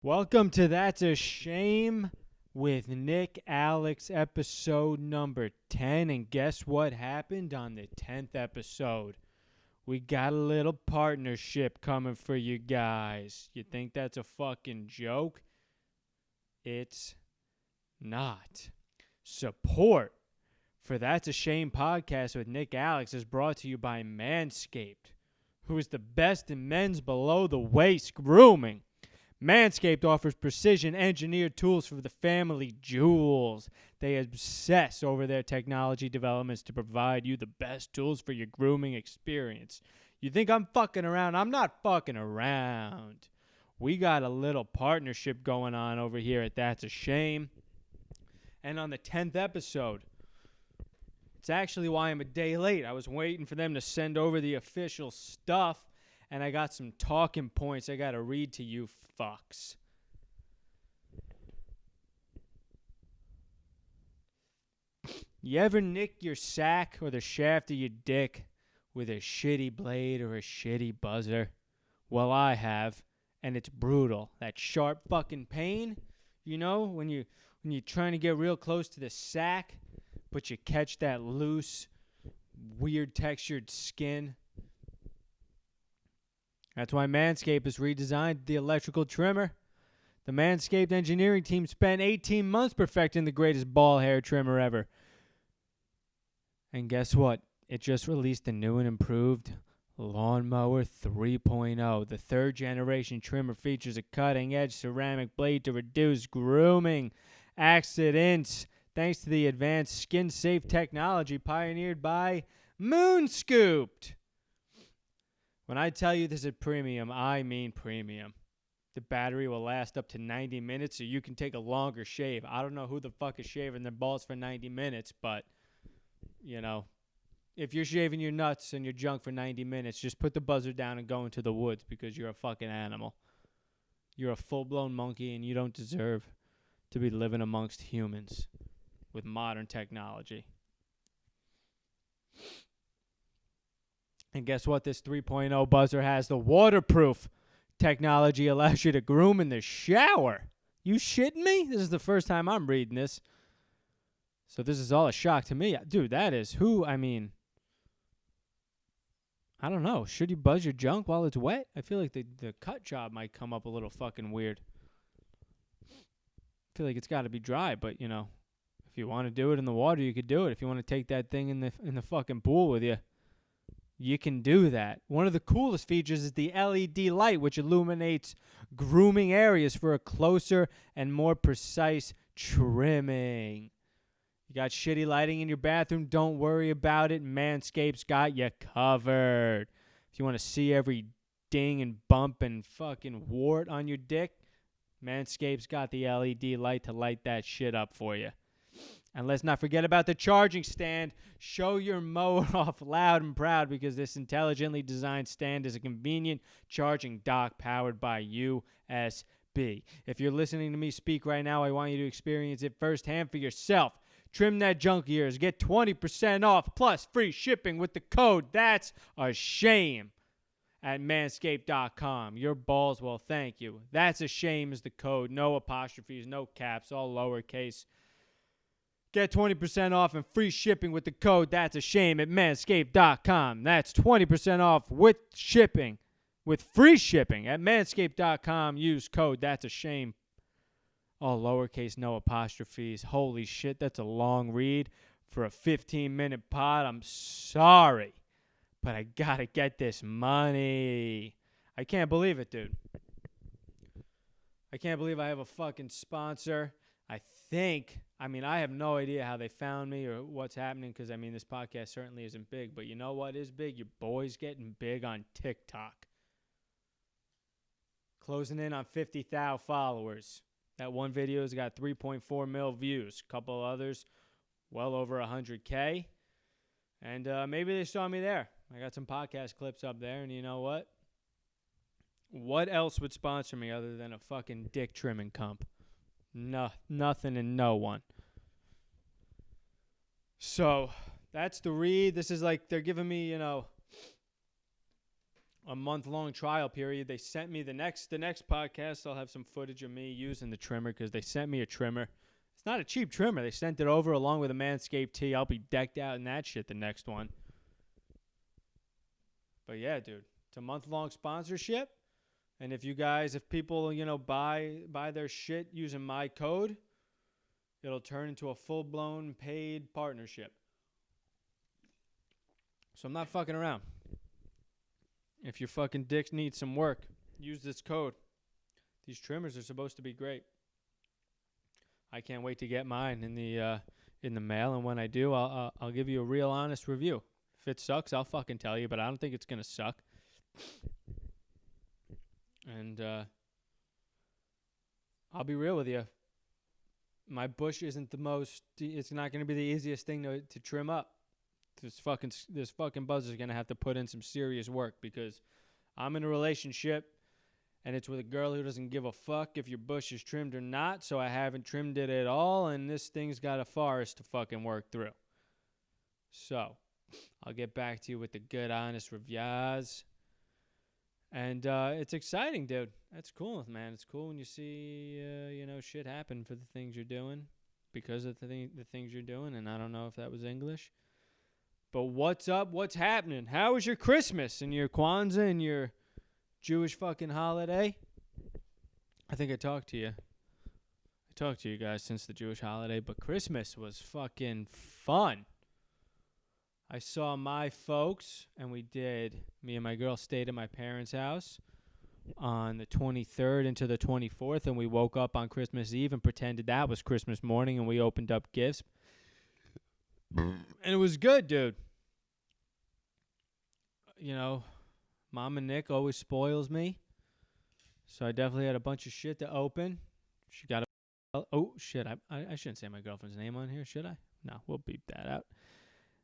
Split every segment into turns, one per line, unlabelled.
Welcome to That's a Shame with Nick Alex, episode number 10. And guess what happened on the 10th episode? We got a little partnership coming for you guys. You think that's a fucking joke? It's not. Support for That's a Shame podcast with Nick Alex is brought to you by Manscaped, who is the best in men's below-the-waist grooming. Manscaped offers precision-engineered tools for the family jewels. They obsess over their technology developments to provide you the best tools for your grooming experience. You think I'm fucking around? I'm not fucking around. We got a little partnership going on over here at That's a Shame. And on the 10th episode, it's actually why I'm a day late. I was waiting for them to send over the official stuff. And I got some talking points I got to read to you fucks. You ever nick your sack or the shaft of your dick with a shitty blade or a shitty buzzer? Well, I have, and it's brutal. That sharp fucking pain, you know, when you're trying to get real close to the sack, but you catch that loose, weird textured skin. That's why Manscaped has redesigned the electrical trimmer. The Manscaped engineering team spent 18 months perfecting the greatest ball hair trimmer ever. And guess what? It just released the new and improved Lawnmower 3.0. The third generation trimmer features a cutting-edge ceramic blade to reduce grooming accidents, thanks to the advanced skin-safe technology pioneered by Manscaped. When I tell you this is premium, I mean premium. The battery will last up to 90 minutes, so you can take a longer shave. I don't know who the fuck is shaving their balls for 90 minutes, but, you know, if you're shaving your nuts and your junk for 90 minutes, just put the buzzer down and go into the woods because you're a fucking animal. You're a full-blown monkey, and you don't deserve to be living amongst humans with modern technology. And guess what? This 3.0 buzzer has the waterproof technology, allows you to groom in the shower. You shitting me? This is the first time I'm reading this. So this is all a shock to me. Dude, that is who, I mean, I don't know. Should you buzz your junk while it's wet? I feel like the cut job might come up a little fucking weird. I feel like it's got to be dry, but, you know, if you want to do it in the water, you could do it. If you want to take that thing in the fucking pool with you, you can do that. One of the coolest features is the LED light, which illuminates grooming areas for a closer and more precise trimming. You got shitty lighting in your bathroom? Don't worry about it. Manscaped's got you covered. If you want to see every ding and bump and fucking wart on your dick, Manscaped's got the LED light to light that shit up for you. And let's not forget about the charging stand. Show your mower off loud and proud because this intelligently designed stand is a convenient charging dock powered by USB. If you're listening to me speak right now, I want you to experience it firsthand for yourself. Trim that junk of yours. Get 20% off plus free shipping with the code That's a Shame at manscaped.com. Your balls will thank you. That's a Shame is the code. No apostrophes, no caps, all lowercase. Get 20% off and free shipping with the code That's a Shame at manscaped.com. That's 20% off with shipping, with free shipping at manscaped.com. Use code That's a Shame. All lowercase, no apostrophes. Holy shit, that's a long read for a 15-minute pod. I'm sorry, but I gotta get this money. I can't believe it, dude. I can't believe I have a fucking sponsor. I have no idea how they found me or what's happening because, this podcast certainly isn't big. But you know what is big? Your boy's getting big on TikTok. Closing in on 50,000 followers. That one video's got 3.4 mil views. A couple others, well over 100K. And maybe they saw me there. I got some podcast clips up there. And you know what? What else would sponsor me other than a fucking dick trimming comp? No, nothing and no one. So that's the read. This is like they're giving me, a month-long trial period. They sent me the next podcast. I'll have some footage of me using the trimmer because they sent me a trimmer. It's not a cheap trimmer. They sent it over along with a Manscaped tee. I'll be decked out in that shit the next one. But yeah, dude, it's a month-long sponsorship. And if people, buy their shit using my code, it'll turn into a full-blown paid partnership. So I'm not fucking around. If your fucking dick needs some work, use this code. These trimmers are supposed to be great. I can't wait to get mine in the mail, and when I do, I'll give you a real honest review. If it sucks, I'll fucking tell you, but I don't think it's gonna suck. And I'll be real with you. My bush isn't the most. It's not gonna be the easiest thing to trim up. This fucking buzzer's gonna have to put in some serious work because I'm in a relationship. And it's with a girl who doesn't give a fuck if your bush is trimmed or not, so I haven't trimmed it at all, and this thing's got a forest to fucking work through. So, I'll get back to you with the good, honest reviews. And it's exciting, dude. That's cool, man. It's cool when you see, shit happen for the things you're doing because of the things you're doing, and I don't know if that was English. But what's up? What's happening? How was your Christmas and your Kwanzaa and your Jewish fucking holiday? I think I talked to you guys since the Jewish holiday, but Christmas was fucking fun. I saw my folks, and me and my girl stayed at my parents' house on the 23rd into the 24th, and we woke up on Christmas Eve and pretended that was Christmas morning, and we opened up gifts. And it was good, dude. Mama Nick always spoils me. So I definitely had a bunch of shit to open. She got oh, shit. I shouldn't say my girlfriend's name on here, should I? No, we'll beep that out.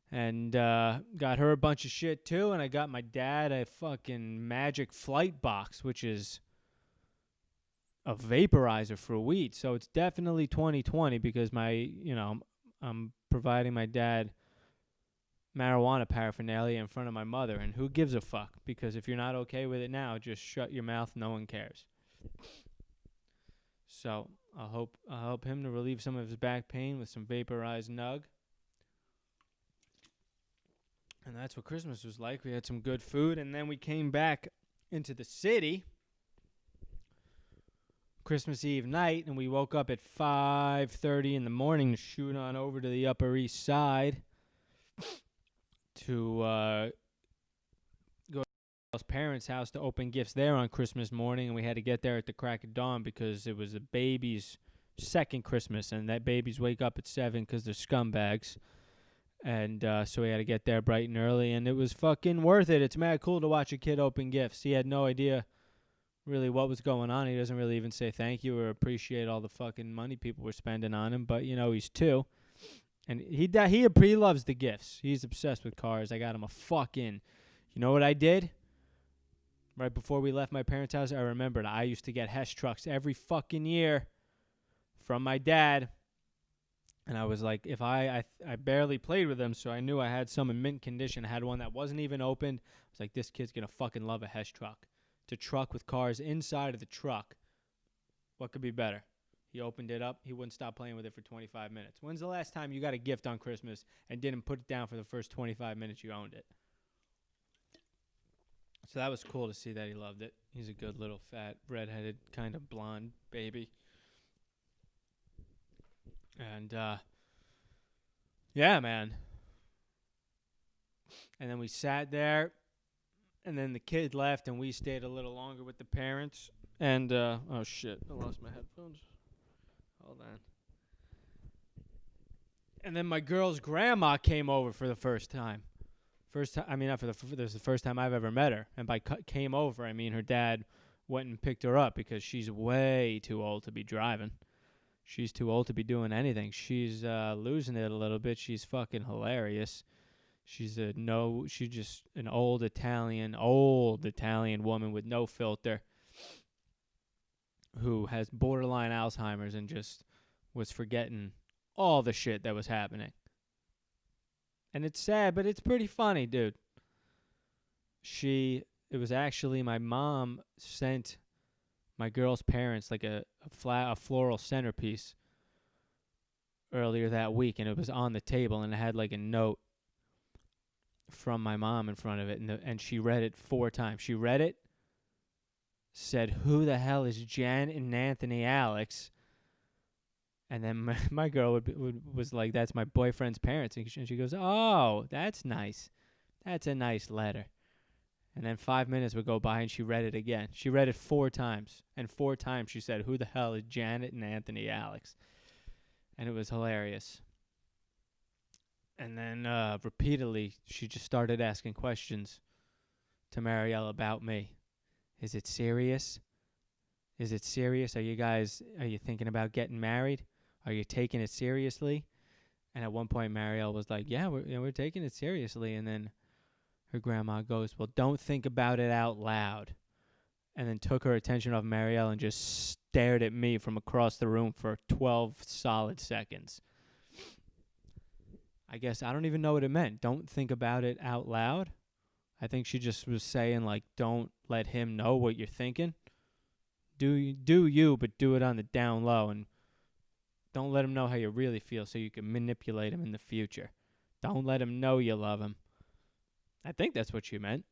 And got her a bunch of shit, too. And I got my dad a fucking Magic Flight Box, which is a vaporizer for weed. So it's definitely 2020 because I'm providing my dad marijuana paraphernalia in front of my mother, and who gives a fuck? Because if you're not okay with it now, just shut your mouth. No one cares. So I'll help him to relieve some of his back pain with some vaporized nug. And that's what Christmas was like. We had some good food, and then we came back into the city Christmas Eve night, and we woke up at 5:30 in the morning to shoot on over to the Upper East Side to go to his parents' house to open gifts there on Christmas morning, and we had to get there at the crack of dawn because it was the baby's second Christmas, and that babies wake up at 7 because they're scumbags. And so we had to get there bright and early, and it was fucking worth it. It's mad cool to watch a kid open gifts. He had no idea really what was going on. He doesn't really even say thank you or appreciate all the fucking money people were spending on him, but, he's 2. And he loves the gifts. He's obsessed with cars. I got him a fucking... You know what I did? Right before we left my parents' house, I remembered I used to get Hess trucks every fucking year from my dad. And I was like, if I barely played with them, so I knew I had some in mint condition. I had one that wasn't even opened. I was like, this kid's going to fucking love a Hess truck. It's a truck with cars inside of the truck. What could be better? He opened it up. He wouldn't stop playing with it for 25 minutes. When's the last time you got a gift on Christmas and didn't put it down for the first 25 minutes you owned it? So that was cool to see that he loved it. He's a good little fat, redheaded, kind of blonde baby. And, yeah, man. And then we sat there, and then the kid left, and we stayed a little longer with the parents. And, oh, shit, I lost my headphones. Hold on. And then my girl's grandma came over for the first time. This is the first time I've ever met her. And by came over, I mean her dad went and picked her up because she's way too old to be driving. She's too old to be doing anything. She's losing it a little bit. She's fucking hilarious. She's just an old Italian woman with no filter who has borderline Alzheimer's and just was forgetting all the shit that was happening. And it's sad, but it's pretty funny, dude. She it was actually my mom sent my girl's parents like a floral centerpiece earlier that week, and it was on the table, and it had like a note from my mom in front of it, and she read it 4 times. She read it, said, "Who the hell is Jan and Anthony Alex?" And then my girl was like, "That's my boyfriend's parents." And she goes, "Oh, that's nice. That's a nice letter." And then 5 minutes would go by, and she read it again. She read it 4 times. And 4 times she said, "Who the hell is Janet and Anthony Alex?" And it was hilarious. And then repeatedly, she just started asking questions to Marielle about me. Is it serious? Is it serious? Are you thinking about getting married? Are you taking it seriously? And at one point, Marielle was like, "Yeah, we're taking it seriously." And then her grandma goes, "Well, don't think about it out loud." And then took her attention off Marielle and just stared at me from across the room for 12 solid seconds. I guess I don't even know what it meant. Don't think about it out loud. I think she just was saying, like, don't let him know what you're thinking. Do you, but do it on the down low, and don't let him know how you really feel so you can manipulate him in the future. Don't let him know you love him. I think that's what she meant.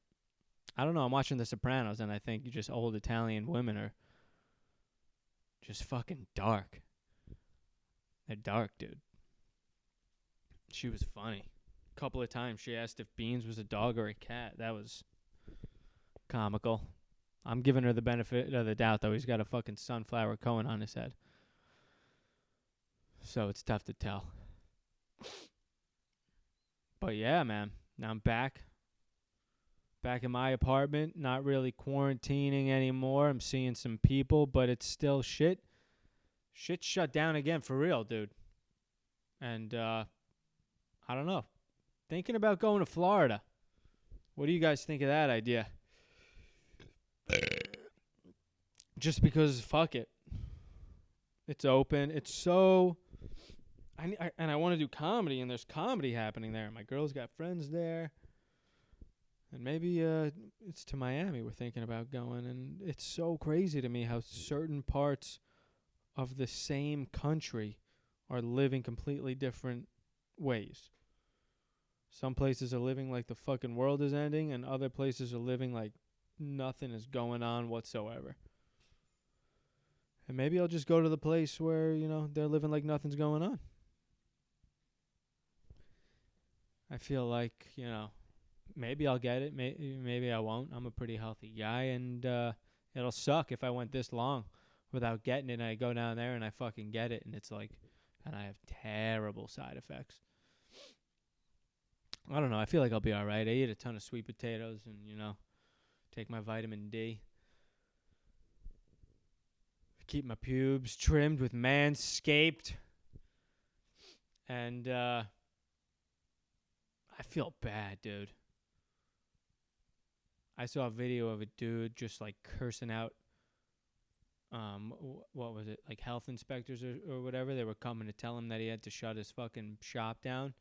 I don't know. I'm watching The Sopranos, and I think just old Italian women are just fucking dark. They're dark, dude. She was funny. A couple of times she asked if Beans was a dog or a cat. That was comical. I'm giving her the benefit of the doubt, though. He's got a fucking sunflower cone on his head. So it's tough to tell. But yeah, man. Now I'm back. Back in my apartment. Not really quarantining anymore. I'm seeing some people, but it's still shit. Shit's shut down again for real, dude. And, I don't know. Thinking about going to Florida. What do you guys think of that idea? Just because, fuck it. It's open. It's so... I want to do comedy, and there's comedy happening there. My girl's got friends there. And maybe it's to Miami we're thinking about going. And it's so crazy to me how certain parts of the same country are living completely different ways. Some places are living like the fucking world is ending, and other places are living like nothing is going on whatsoever. And maybe I'll just go to the place where, they're living like nothing's going on. I feel like, maybe I'll get it. Maybe I won't. I'm a pretty healthy guy, and it'll suck if I went this long without getting it, and I go down there and I fucking get it, and it's like, and I have terrible side effects. I don't know. I feel like I'll be all right. I eat a ton of sweet potatoes and, take my vitamin D. Keep my pubes trimmed with Manscaped. And I feel bad, dude. I saw a video of a dude just, like, cursing out, what was it, like health inspectors or whatever. They were coming to tell him that he had to shut his fucking shop down.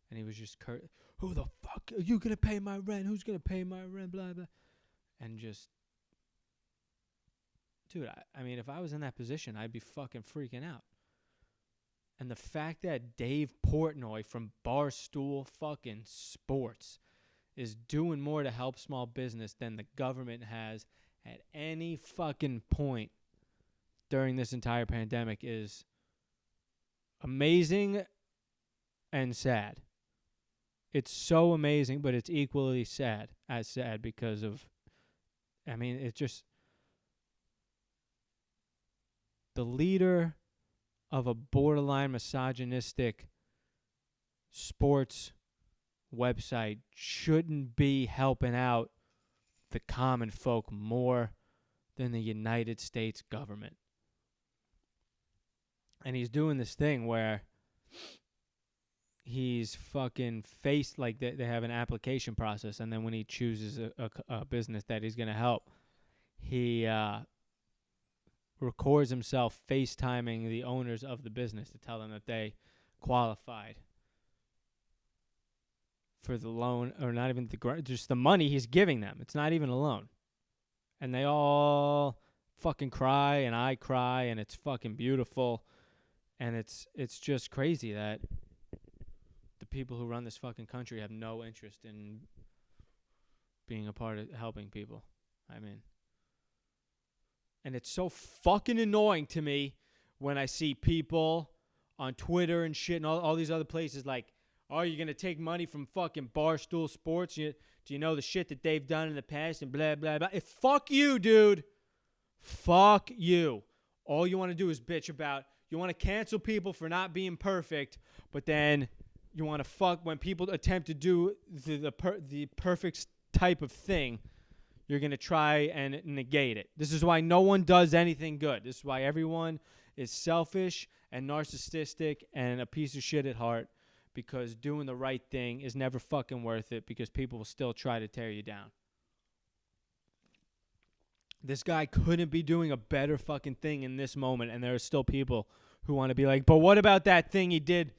And he was just, "Who the fuck are you going to pay my rent? Who's going to pay my rent? Blah, blah." And just, dude, I mean, if I was in that position, I'd be fucking freaking out. And the fact that Dave Portnoy from Barstool fucking Sports is doing more to help small business than the government has at any fucking point during this entire pandemic is amazing and sad. It's so amazing, but it's equally sad because of, it's just the leader of a borderline misogynistic sports website shouldn't be helping out the common folk more than the United States government. And he's doing this thing where he's fucking faced, like they have an application process, and then when he chooses a business that he's going to help, he records himself FaceTiming the owners of the business to tell them that they qualified for the loan, or not even just the money he's giving them. It's not even a loan. And they all fucking cry, and I cry, and it's fucking beautiful. And it's just crazy that the people who run this fucking country have no interest in being a part of helping people. I mean, and it's so fucking annoying to me when I see people on Twitter and shit and all these other places like, oh, you're going to take money from fucking Barstool Sports? Do you know the shit that they've done in the past and blah, blah, blah? Fuck you, dude. Fuck you. All you want to do is bitch about, you want to cancel people for not being perfect, but then you want to fuck when people attempt to do the perfect type of thing, you're going to try and negate it. This is why no one does anything good. This is why everyone is selfish and narcissistic and a piece of shit at heart, because doing the right thing is never fucking worth it, because people will still try to tear you down. This guy couldn't be doing a better fucking thing in this moment, and there are still people who want to be like, but what about that thing he did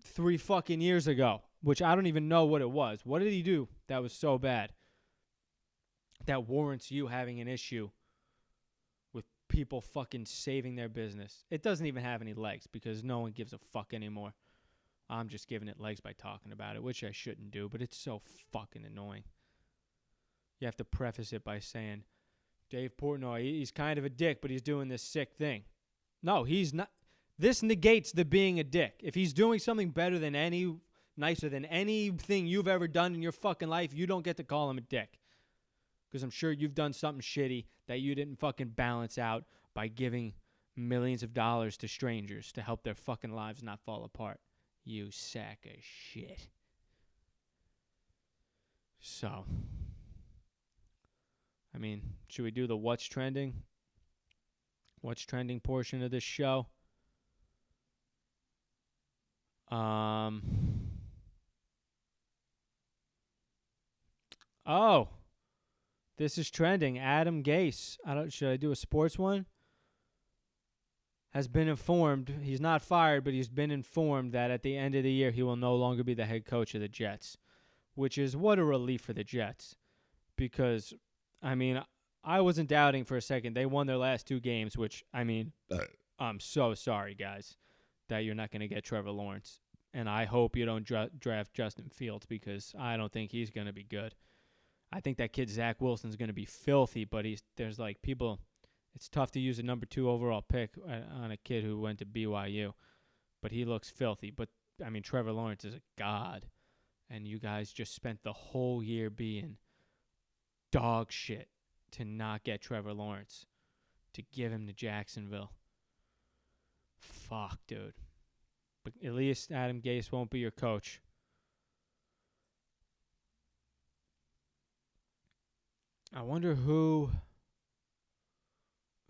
3 fucking years ago? Which I don't even know what it was. What did he do that was so bad that warrants you having an issue with people fucking saving their business? It doesn't even have any legs, because no one gives a fuck anymore. I'm just giving it legs by talking about it, which I shouldn't do, but it's so fucking annoying. You have to preface it by saying, Dave Portnoy, he's kind of a dick, but he's doing this sick thing. No, he's not. This negates the being a dick. If he's doing something better than nicer than anything you've ever done in your fucking life, you don't get to call him a dick. Because I'm sure you've done something shitty that you didn't fucking balance out by giving millions of dollars to strangers to help their fucking lives not fall apart. You sack of shit. So, I mean, should we do the what's trending portion of this show? Oh, this is trending. Adam Gase. Should I do a sports one? Has been informed. He's not fired, but he's been informed that at the end of the year he will no longer be the head coach of the Jets, which is what a relief for the Jets. Because, I mean, I wasn't doubting for a second. They won their last 2 games, which, I mean, I'm so sorry, guys, that you're not going to get Trevor Lawrence. And I hope you don't draft Justin Fields, because I don't think he's going to be good. I think that kid Zach Wilson's going to be filthy, but there's like people, it's tough to use a number 2 overall pick on a kid who went to BYU. But he looks filthy. But, I mean, Trevor Lawrence is a god. And you guys just spent the whole year being dog shit to not get Trevor Lawrence, to give him to Jacksonville. Fuck, dude. But at least Adam Gase won't be your coach. I wonder who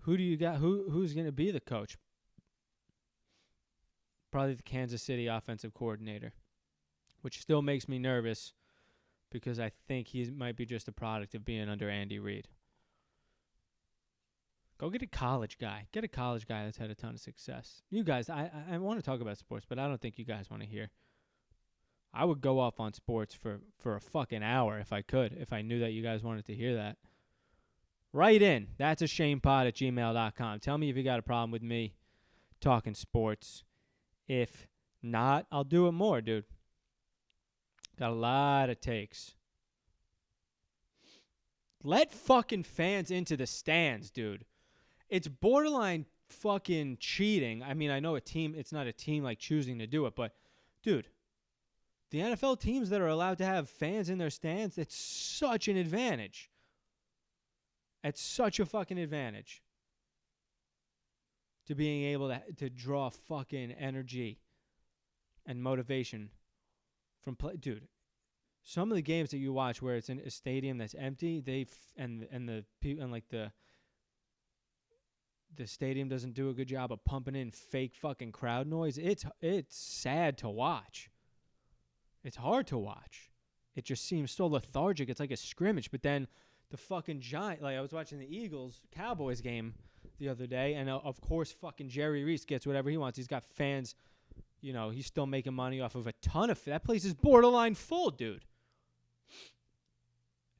do you got? Who's going to be the coach? Probably the Kansas City offensive coordinator, which still makes me nervous because I think he might be just a product of being under Andy Reid. Go get a college guy. Get a college guy that's had a ton of success. You guys, I want to talk about sports, but I don't think you guys want to hear. I would go off on sports for a fucking hour if I could, if I knew that you guys wanted to hear that. Write in. That's a shamepod@gmail.com. Tell me if you got a problem with me talking sports. If not, I'll do it more, dude. Got a lot of takes. Let fucking fans into the stands, dude. It's borderline fucking cheating. I mean, I know it's not a team like choosing to do it, but dude, the NFL teams that are allowed to have fans in their stands, it's such an advantage. It's such a fucking advantage to being able to draw fucking energy and motivation from play. Dude, some of the games that you watch where it's in a stadium that's empty, the stadium doesn't do a good job of pumping in fake fucking crowd noise. It's sad to watch. It's hard to watch. It just seems so lethargic. It's like a scrimmage. But then the fucking Giant, like I was watching the Eagles-Cowboys game the other day, and of course fucking Jerry Reese gets whatever he wants. He's got fans you know, he's still making money off of a ton of that place is borderline full, dude.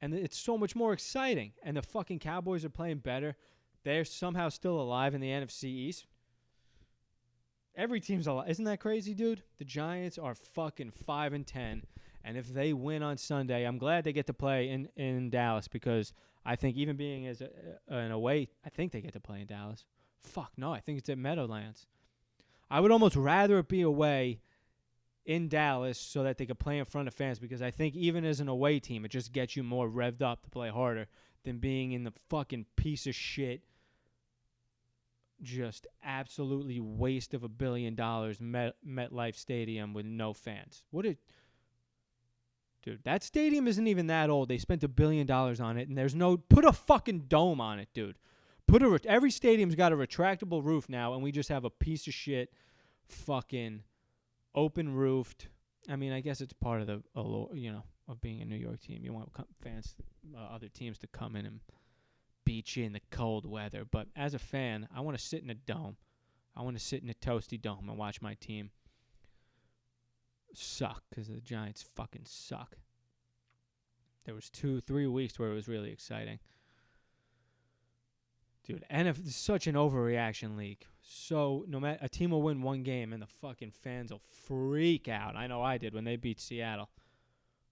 And it's so much more exciting. And the fucking Cowboys are playing better. They're somehow still alive in the NFC East. Every team's alive. Isn't that crazy, dude? The Giants are fucking 5-10. And if they win on Sunday, I'm glad they get to play in Dallas, because I think even being as an away, I think they get to play in Dallas. Fuck, no, I think it's at Meadowlands. I would almost rather it be away in Dallas so that they could play in front of fans, because I think even as an away team, it just gets you more revved up to play harder than being in the fucking piece of shit, just absolutely waste of $1 billion MetLife Stadium with no fans. Dude, that stadium isn't even that old. They spent $1 billion on it, and there's put a fucking dome on it, dude. Every stadium's got a retractable roof now, and we just have a piece of shit fucking open roofed. I mean, I guess it's part of the of being a New York team. You want fans, other teams to come in and beat you in the cold weather. But as a fan, I want to sit in a dome. I want to sit in a toasty dome and watch my team suck, because the Giants fucking suck. There was 2-3 weeks where it was really exciting. Dude, it's such an overreaction league. So no matter, a team will win one game and the fucking fans will freak out. I know I did when they beat Seattle.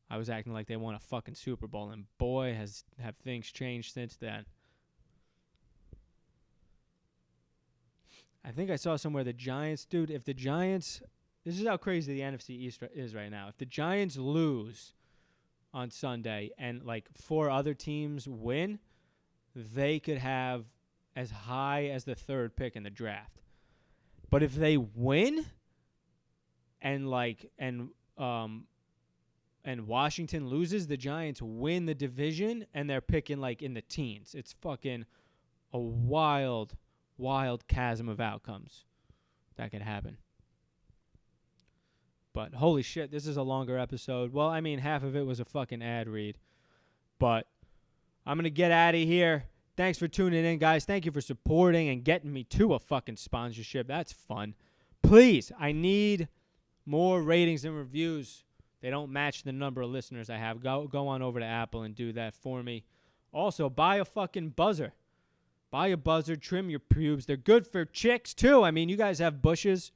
I was acting like they won a fucking Super Bowl, and boy, have things changed since then. I think I saw somewhere the Giants, dude, if the Giants, this is how crazy the NFC East is right now. If the Giants lose on Sunday and like 4 other teams win, they could have as high as the 3rd pick in the draft. But if they win and Washington loses, the Giants win the division and they're picking like in the teens. It's fucking a wild chasm of outcomes that could happen. But holy shit, this is a longer episode. Well, I mean, half of it was a fucking ad read. But I'm going to get out of here. Thanks for tuning in, guys. Thank you for supporting and getting me to a fucking sponsorship. That's fun. Please, I need more ratings and reviews. They don't match the number of listeners I have. Go on over to Apple and do that for me. Also, buy a fucking buzzer. Buy a buzzer. Trim your pubes. They're good for chicks, too. I mean, you guys have bushes.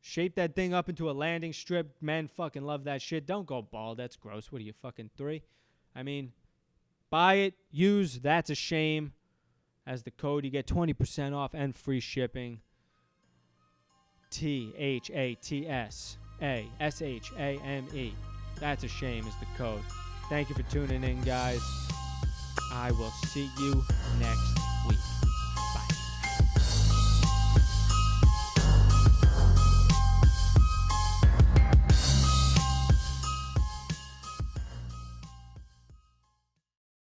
Shape that thing up into a landing strip. Men fucking love that shit. Don't go bald. That's gross. What are you, fucking 3? I mean, buy it. Use That's a Shame as the code. You get 20% off and free shipping. THATSASHAME. That's a Shame is the code. Thank you for tuning in, guys. I will see you next